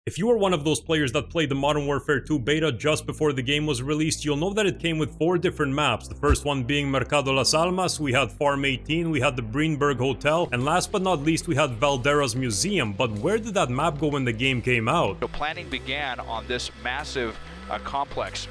If you are one of those players that played the Modern Warfare 2 beta just before the game was released, you'll know that it came with 4 different maps. The first one being Mercado Las Almas, we had Farm 18, we had the Breenberg Hotel, and last but not least we had Valdera's Museum. But where did that map go when the game came out? So planning began on this massive complex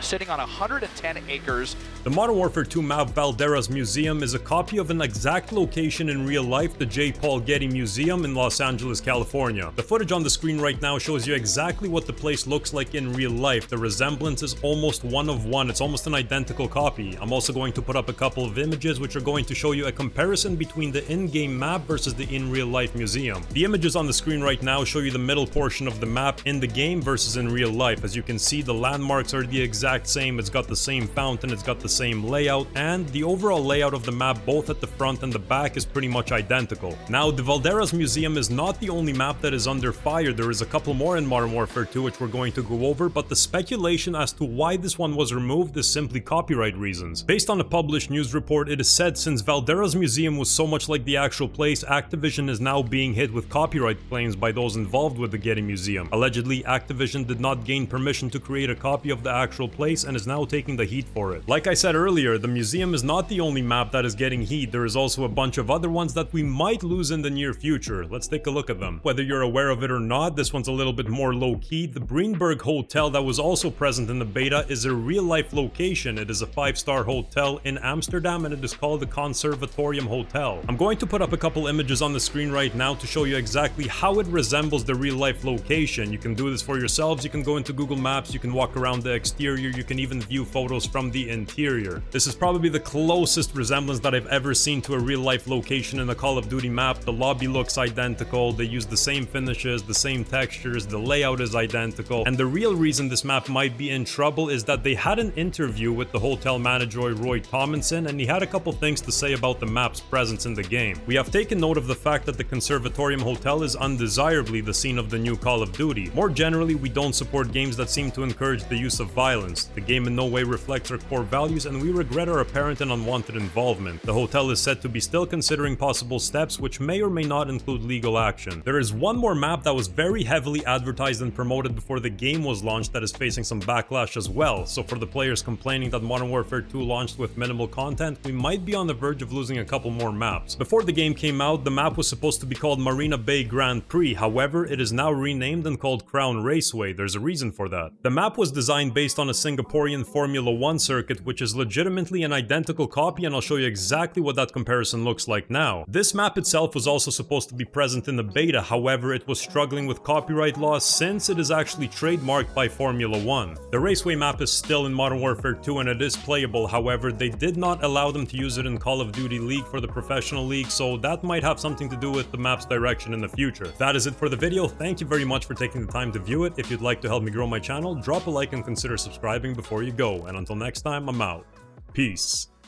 sitting on 110 acres. The Modern Warfare 2 map Valdera's Museum is a copy of an exact location in real life, the J. Paul Getty Museum in Los Angeles, California. The footage on the screen right now shows you exactly what the place looks like in real life. The resemblance is almost one of one, it's almost an identical copy. I'm also going to put up a couple of images which are going to show you a comparison between the in-game map versus the in real life museum. The images on the screen right now show you the middle portion of the map in the game versus in real life. As you can see, the landmarks are the exact same, it's got the same fountain, it's got the same layout, and the overall layout of the map both at the front and the back is pretty much identical. Now, the Valdera's Museum is not the only map that is under fire. There is a couple more in Modern Warfare 2 which we're going to go over, but the speculation as to why this one was removed is simply copyright reasons. Based on a published news report, it is said since Valdera's Museum was so much like the actual place, Activision is now being hit with copyright claims by those involved with the Getty Museum. Allegedly, Activision did not gain permission to create a copy of the actual place and is now taking the heat for it. Like I said earlier, the museum is not the only map that is getting heat. There is also a bunch of other ones that we might lose in the near future. Let's take a look at them. Whether you're aware of it or not, this one's a little bit more low-key. The Breenberg Hotel that was also present in the beta is a real-life location. It is a 5-star hotel in Amsterdam and it is called the Conservatorium Hotel. I'm going to put up a couple images on the screen right now to show you exactly how it resembles the real-life location. You can do this for yourselves. You can go into Google Maps, you can walk around the exterior, you can even view photos from the interior. This is probably the closest resemblance that I've ever seen to a real-life location in a Call of Duty map. The lobby looks identical, they use the same finishes, the same textures, the layout is identical, and the real reason this map might be in trouble is that they had an interview with the hotel manager Roy Tomlinson, and he had a couple things to say about the map's presence in the game. We have taken note of the fact that the Conservatorium Hotel is undesirably the scene of the new Call of Duty. More generally, we don't support games that seem to encourage the use of violence. The game in no way reflects our core values and we regret our apparent and unwanted involvement. The hotel is said to be still considering possible steps which may or may not include legal action. There is one more map that was very heavily advertised and promoted before the game was launched that is facing some backlash as well, so for the players complaining that Modern Warfare 2 launched with minimal content, we might be on the verge of losing a couple more maps. Before the game came out, the map was supposed to be called Marina Bay Grand Prix, however, it is now renamed and called Crown Raceway. There's a reason for that. The map was designed based on a Singaporean Formula 1 circuit, which is legitimately an identical copy, and I'll show you exactly what that comparison looks like now. This map itself was also supposed to be present in the beta, however, it was struggling with copyright laws since it is actually trademarked by Formula 1. The Raceway map is still in Modern Warfare 2 and it is playable, however, they did not allow them to use it in Call of Duty League for the professional league, so that might have something to do with the map's direction in the future. That is it for the video. Thank you very much for taking the time to view it. If you'd like to help me grow my channel, drop a like and consider subscribing before you go, and until next time, I'm out. Peace.